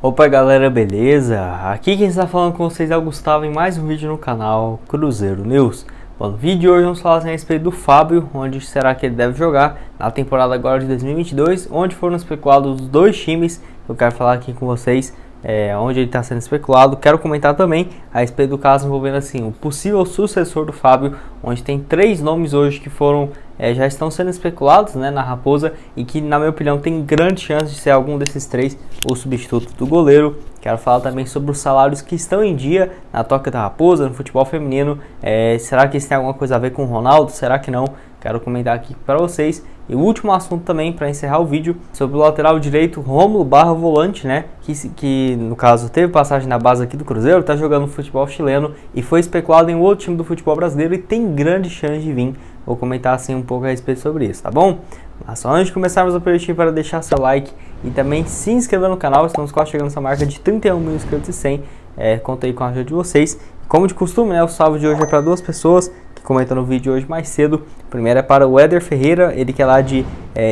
Opa galera, beleza? Aqui quem está falando com vocês é o Gustavo em mais um vídeo no canal Cruzeiro News. Bom, no vídeo de hoje vamos falar a respeito do Fábio, onde será que ele deve jogar na temporada agora de 2022, onde foram especulados os dois times. Eu quero falar aqui com vocês onde ele está sendo especulado. Quero comentar também a respeito do caso envolvendo assim, o possível sucessor do Fábio, onde tem três nomes hoje que foram já estão sendo especulados, né, na Raposa, e que na minha opinião tem grande chance de ser algum desses três o substituto do goleiro. Quero falar também sobre os salários que estão em dia na Toca da Raposa, no futebol feminino. Será que isso tem alguma coisa a ver com o Ronaldo? Será que não? Quero comentar aqui para vocês. E o último assunto também, para encerrar o vídeo, sobre o lateral direito Rômulo barra volante, né? Que no caso teve passagem na base aqui do Cruzeiro, está jogando no futebol chileno e foi especulado em outro time do futebol brasileiro e tem grande chance de vir. Vou comentar assim um pouco a respeito sobre isso, tá bom? Mas só antes de começarmos o aperitivo, para deixar seu like e também se inscrever no canal. Estamos quase chegando nessa marca de 31 mil inscritos e 100. Conto aí com a ajuda de vocês. Como de costume, né, o salve de hoje é para duas pessoas que comentam no vídeo hoje mais cedo. O primeiro é para o Éder Ferreira, ele que é lá de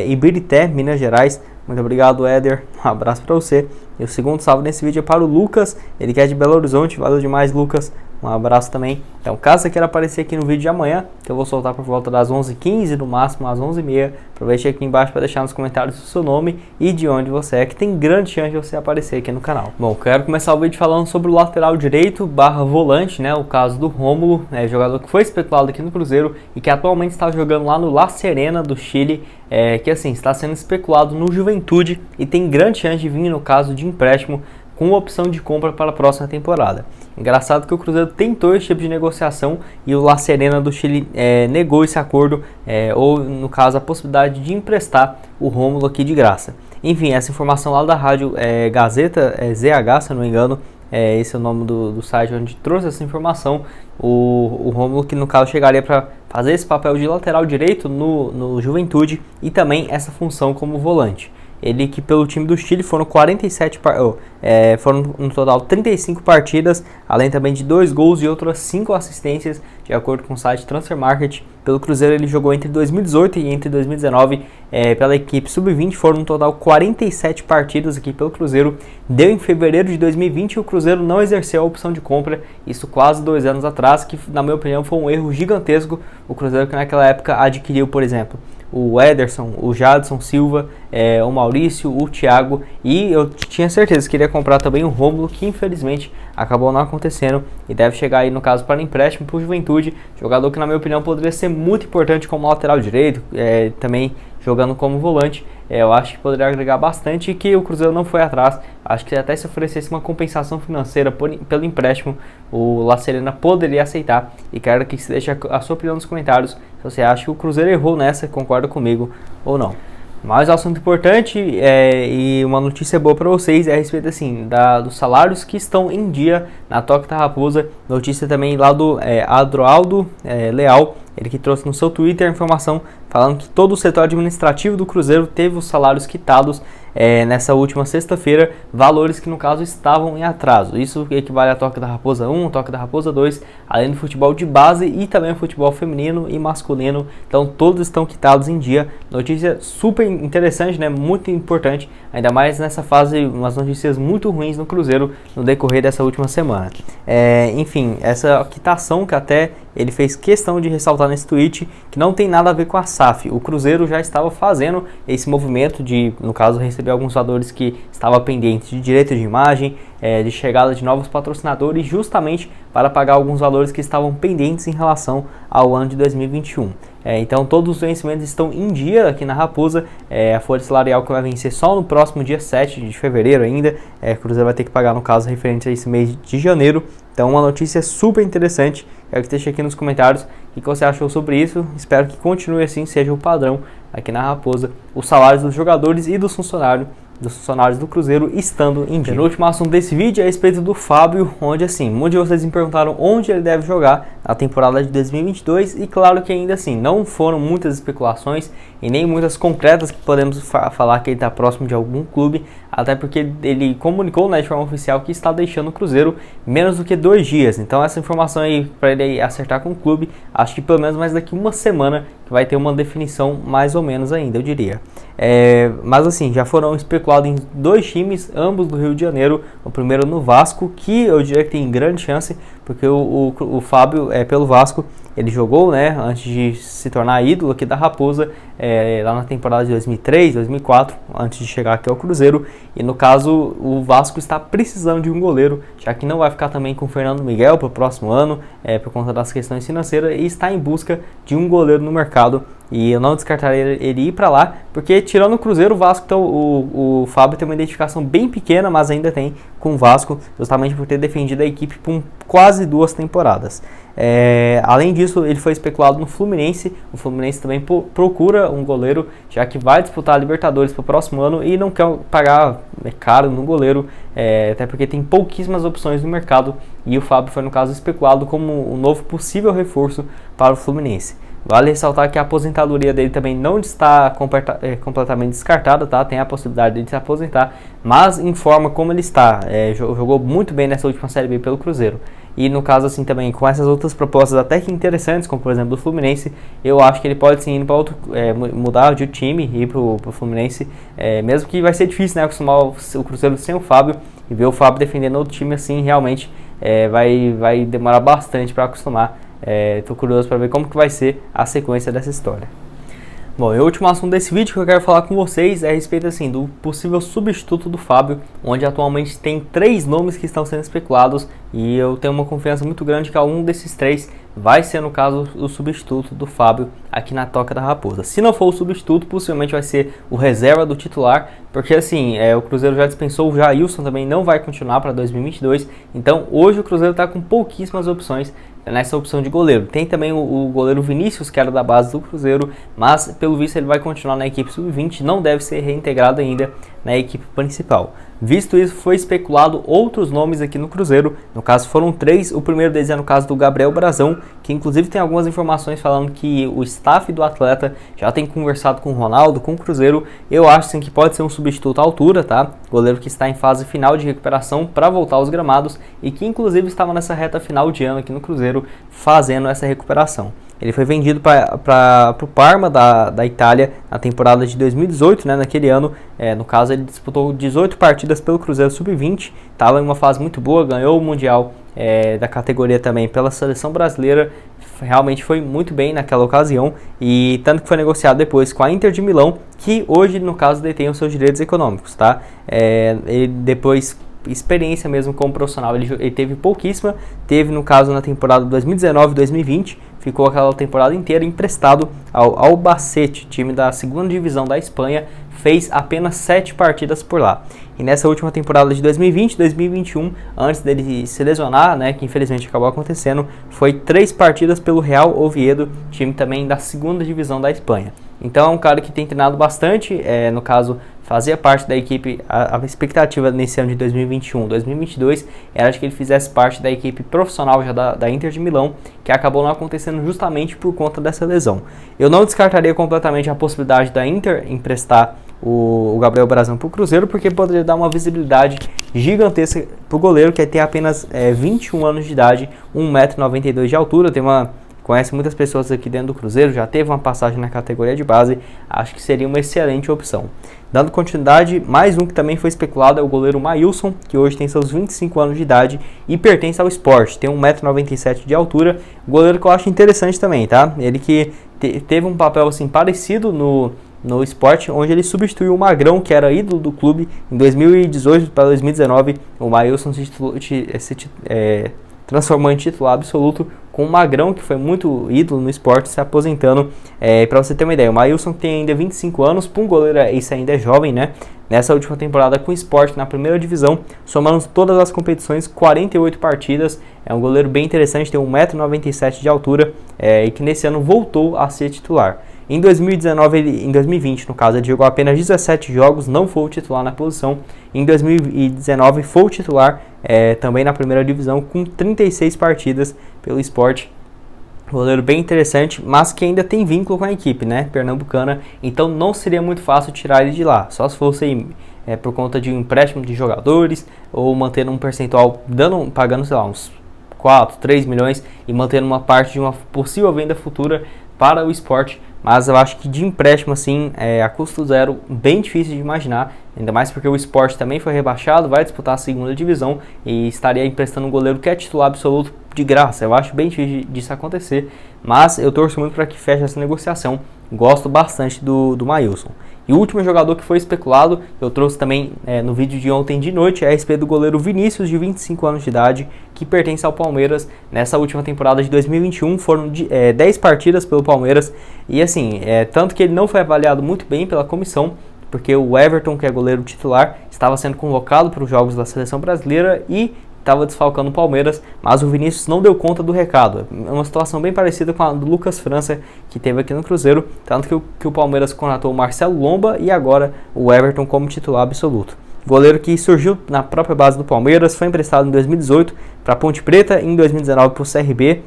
Ibirité, Minas Gerais. Muito obrigado, Éder, um abraço para você. E o segundo salve nesse vídeo é para o Lucas, ele que é de Belo Horizonte. Valeu demais, Lucas, um abraço também. Então, caso você queira aparecer aqui no vídeo de amanhã, que eu vou soltar por volta das 11h15, no máximo às 11h30, aproveite aqui embaixo para deixar nos comentários o seu nome e de onde você é, que tem grande chance de você aparecer aqui no canal. Bom, quero começar o vídeo falando sobre o lateral direito barra volante, né, o caso do Rômulo, jogador que foi especulado aqui no Cruzeiro e que atualmente está jogando lá no La Serena do Chile, que assim, está sendo especulado no Juventude e tem grande chance de vir no caso de empréstimo com opção de compra para a próxima temporada. Engraçado que o Cruzeiro tentou esse tipo de negociação e o La Serena do Chile negou esse acordo, ou no caso a possibilidade de emprestar o Rômulo aqui de graça. Enfim, essa informação lá da rádio Gazeta ZH, se eu não me engano, esse é o nome do site onde trouxe essa informação. O Rômulo que no caso chegaria para fazer esse papel de lateral direito no Juventude e também essa função como volante. Ele que pelo time do Chile foram foram no total 35 partidas, além também de 2 gols e outras 5 assistências, de acordo com o site Transfer Market. Pelo Cruzeiro ele jogou entre 2018 e entre 2019 pela equipe sub-20, foram no total 47 partidas aqui pelo Cruzeiro. Deu em fevereiro de 2020 e o Cruzeiro não exerceu a opção de compra, isso quase 2 anos atrás, que na minha opinião foi um erro gigantesco. O Cruzeiro que naquela época adquiriu, por exemplo, o Ederson, o Jadson Silva, o Maurício, o Thiago, e eu tinha certeza que iria comprar também o Rômulo, que infelizmente acabou não acontecendo e deve chegar aí no caso para empréstimo para o Juventude, jogador que na minha opinião poderia ser muito importante como lateral direito, também jogando como volante. Eu acho que poderia agregar bastante e que o Cruzeiro não foi atrás. Acho que até se oferecesse uma compensação financeira pelo empréstimo, o La Serena poderia aceitar. E quero que você deixe a sua opinião nos comentários, se você acha que o Cruzeiro errou nessa, concorda comigo ou não. Mas um assunto importante e uma notícia boa para vocês é a respeito assim, dos salários que estão em dia na Toca da Raposa. Notícia também lá do Adroaldo Leal, ele que trouxe no seu Twitter a informação falando que todo o setor administrativo do Cruzeiro teve os salários quitados nessa última sexta-feira, valores que no caso estavam em atraso. Isso equivale à Toca da Raposa 1, Toca da Raposa 2, além do futebol de base e também o futebol feminino e masculino. Então todos estão quitados em dia. Notícia super interessante, né? Muito importante, ainda mais nessa fase, umas notícias muito ruins no Cruzeiro no decorrer dessa última semana. Enfim, essa quitação que até ele fez questão de ressaltar nesse tweet, que não tem nada a ver com a SAF. O Cruzeiro já estava fazendo esse movimento de, no caso, receber alguns valores que estava pendentes de direito de imagem, de chegada de novos patrocinadores, justamente para pagar alguns valores que estavam pendentes em relação ao ano de 2021. Então todos os vencimentos estão em dia aqui na Raposa. A folha salarial que vai vencer só no próximo dia 7 de fevereiro ainda. O Cruzeiro vai ter que pagar, no caso, referente a esse mês de janeiro. Então uma notícia super interessante. Quero que deixe aqui nos comentários o que você achou sobre isso. Espero que continue assim, seja o padrão aqui na Raposa, os salários dos jogadores e dos funcionários do Cruzeiro estando em dia. O último assunto desse vídeo é a respeito do Fábio, onde assim, muitos de vocês me perguntaram onde ele deve jogar na temporada de 2022 e claro que ainda assim, não foram muitas especulações e nem muitas concretas que podemos falar que ele está próximo de algum clube. até porque ele comunicou, né, de forma oficial que está deixando o Cruzeiro menos do que 2 dias. Então essa informação aí para ele acertar com o clube, acho que pelo menos mais daqui uma semana que vai ter uma definição mais ou menos ainda, eu diria. Mas assim, já foram especulados em 2 times, ambos do Rio de Janeiro. O primeiro no Vasco, que eu diria que tem grande chance, porque o Fábio pelo Vasco. Ele jogou, né, antes de se tornar ídolo aqui da Raposa, lá na temporada de 2003, 2004, antes de chegar aqui ao Cruzeiro. E no caso, o Vasco está precisando de um goleiro, já que não vai ficar também com o Fernando Miguel para o próximo ano, por conta das questões financeiras, e está em busca de um goleiro no mercado. E eu não descartaria ele ir para lá, porque tirando o Cruzeiro, o Vasco, então, o Fábio tem uma identificação bem pequena, mas ainda tem com o Vasco, justamente por ter defendido a equipe por quase 2 temporadas. Além disso, ele foi especulado no Fluminense. O Fluminense também procura um goleiro, já que vai disputar a Libertadores para o próximo ano e não quer pagar caro no goleiro, até porque tem pouquíssimas opções no mercado, e o Fábio foi, no caso, especulado como um novo possível reforço para o Fluminense. Vale ressaltar que a aposentadoria dele também não está completamente descartada, tá? Tem a possibilidade de se aposentar, mas informa como ele está. Jogou muito bem nessa última Série B pelo Cruzeiro. E no caso assim também, com essas outras propostas até que interessantes, como por exemplo do Fluminense, eu acho que ele pode sim ir para outro, mudar de time e ir para o Fluminense, mesmo que vai ser difícil, né, acostumar o Cruzeiro sem o Fábio, e ver o Fábio defendendo outro time assim, realmente vai demorar bastante para acostumar. Estou curioso para ver como que vai ser a sequência dessa história. Bom, e o último assunto desse vídeo que eu quero falar com vocês é a respeito assim, do possível substituto do Fábio, onde atualmente tem 3 nomes que estão sendo especulados, e eu tenho uma confiança muito grande que algum desses 3 vai ser, no caso, o substituto do Fábio aqui na Toca da Raposa. Se não for o substituto, possivelmente vai ser o reserva do titular, porque assim, o Cruzeiro já dispensou, o Jailson também não vai continuar para 2022, então hoje o Cruzeiro está com pouquíssimas opções nessa opção de goleiro. Tem também o goleiro Vinícius, que era da base do Cruzeiro, mas pelo visto ele vai continuar na equipe sub-20, não deve ser reintegrado ainda na equipe principal. Visto isso, foi especulado outros nomes aqui no Cruzeiro, no caso foram 3, o primeiro deles é no caso do Gabriel Brazão, que inclusive tem algumas informações falando que o staff do atleta já tem conversado com o Ronaldo, com o Cruzeiro. Eu acho sim que pode ser um substituto à altura, tá? Goleiro que está em fase final de recuperação para voltar aos gramados e que inclusive estava nessa reta final de ano aqui no Cruzeiro fazendo essa recuperação. Ele foi vendido para o Parma da Itália na temporada de 2018, né, naquele ano. No caso, ele disputou 18 partidas pelo Cruzeiro Sub-20, estava em uma fase muito boa, ganhou o Mundial da categoria também pela seleção brasileira. Realmente foi muito bem naquela ocasião, e tanto que foi negociado depois com a Inter de Milão, que hoje, no caso, detém os seus direitos econômicos, tá? Ele depois... experiência mesmo como profissional, ele teve pouquíssima, teve no caso na temporada 2019-2020, ficou aquela temporada inteira emprestado ao Albacete, time da 2ª divisão da Espanha, fez apenas 7 partidas por lá. E nessa última temporada de 2020-2021, antes dele se lesionar, né, que infelizmente acabou acontecendo, foi 3 partidas pelo Real Oviedo, time também da 2ª divisão da Espanha. Então é um cara que tem treinado bastante, no caso fazia parte da equipe, a expectativa nesse ano de 2021-2022 era de que ele fizesse parte da equipe profissional já da Inter de Milão, que acabou não acontecendo justamente por conta dessa lesão. Eu não descartaria completamente a possibilidade da Inter emprestar o Gabriel Brazão para o Cruzeiro, porque poderia dar uma visibilidade gigantesca para o goleiro, que tem apenas 21 anos de idade, 1,92 m de altura, conhece muitas pessoas aqui dentro do Cruzeiro, já teve uma passagem na categoria de base, acho que seria uma excelente opção. Dando continuidade, mais um que também foi especulado é o goleiro Maílson, que hoje tem seus 25 anos de idade e pertence ao Sport, tem 1,97 m de altura, goleiro que eu acho interessante também, tá? Ele que teve um papel assim parecido no Sport, onde ele substituiu o Magrão, que era ídolo do clube, em 2018 para 2019, o Maílson se transformou em titular absoluto, com o Magrão, que foi muito ídolo no esporte, se aposentando. Para você ter uma ideia, o Maílson tem ainda 25 anos, para um goleiro esse ainda é jovem, né? Nessa última temporada com o Sport na 1ª divisão, somando todas as competições, 48 partidas, é um goleiro bem interessante, tem 1,97 m de altura, e que nesse ano voltou a ser titular. Em 2020, no caso, ele jogou apenas 17 jogos, não foi o titular na posição. Em 2019 foi o titular também na 1ª divisão, com 36 partidas pelo Sport. Goleiro bem interessante, mas que ainda tem vínculo com a equipe, né, pernambucana, então não seria muito fácil tirar ele de lá, só se fosse por conta de um empréstimo de jogadores, ou mantendo um percentual, pagando, sei lá, uns 4, 3 milhões e mantendo uma parte de uma possível venda futura para o Sport. Mas eu acho que de empréstimo assim, a custo zero, bem difícil de imaginar, ainda mais porque o Sport também foi rebaixado, vai disputar a segunda divisão e estaria emprestando um goleiro que é titular absoluto de graça. Eu acho bem difícil disso acontecer, mas eu torço muito para que feche essa negociação. Gosto bastante do Maílson. E o último jogador que foi especulado, eu trouxe também no vídeo de ontem de noite, é a respeito do goleiro Vinícius, de 25 anos de idade, que pertence ao Palmeiras. Nessa última temporada de 2021, foram 10 partidas pelo Palmeiras, e assim, tanto que ele não foi avaliado muito bem pela comissão, porque o Everton, que é goleiro titular, estava sendo convocado para os jogos da seleção brasileira e estava desfalcando o Palmeiras, mas o Vinícius não deu conta do recado. É uma situação bem parecida com a do Lucas França, que teve aqui no Cruzeiro, tanto que o Palmeiras contratou o Marcelo Lomba e agora o Everton como titular absoluto. Goleiro que surgiu na própria base do Palmeiras, foi emprestado em 2018 para Ponte Preta e em 2019 para o CRB,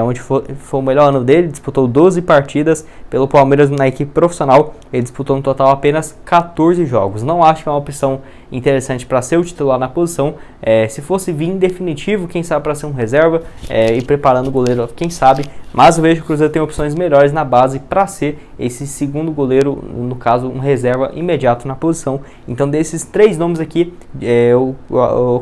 onde foi o melhor ano dele. Disputou 12 partidas pelo Palmeiras na equipe profissional. Ele disputou no total apenas 14 jogos. Não acho que é uma opção interessante para ser o titular na posição. Se fosse vir em definitivo, quem sabe para ser um reserva e preparando o goleiro, quem sabe. Mas eu vejo que o Cruzeiro tem opções melhores na base para ser esse segundo goleiro, no caso um reserva imediato na posição. Então desses 3 nomes aqui, eu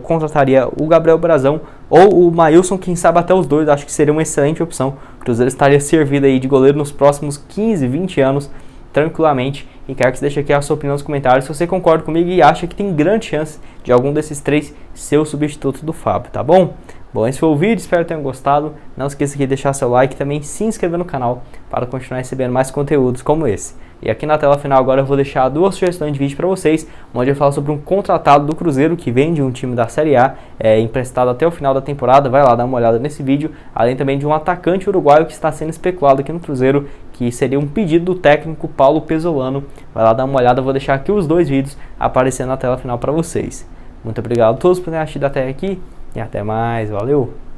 contrataria o Gabriel Brazão ou o Maílson, quem sabe até os dois. Acho que seria uma excelente opção. O Cruzeiro estaria servido aí de goleiro nos próximos 15, 20 anos, tranquilamente. E quero que você deixe aqui a sua opinião nos comentários, se você concorda comigo e acha que tem grande chance de algum desses 3 ser o substituto do Fábio, tá bom? Bom, esse foi o vídeo, espero que tenham gostado. Não esqueça de deixar seu like e também se inscrever no canal para continuar recebendo mais conteúdos como esse. E aqui na tela final agora eu vou deixar 2 sugestões de vídeo para vocês, onde eu falo sobre um contratado do Cruzeiro que vem de um time da Série A, emprestado até o final da temporada. Vai lá dar uma olhada nesse vídeo, além também de um atacante uruguaio que está sendo especulado aqui no Cruzeiro, que seria um pedido do técnico Paulo Pesolano. Vai lá dar uma olhada, eu vou deixar aqui os 2 vídeos aparecendo na tela final para vocês. Muito obrigado a todos por terem assistido até aqui e até mais, valeu!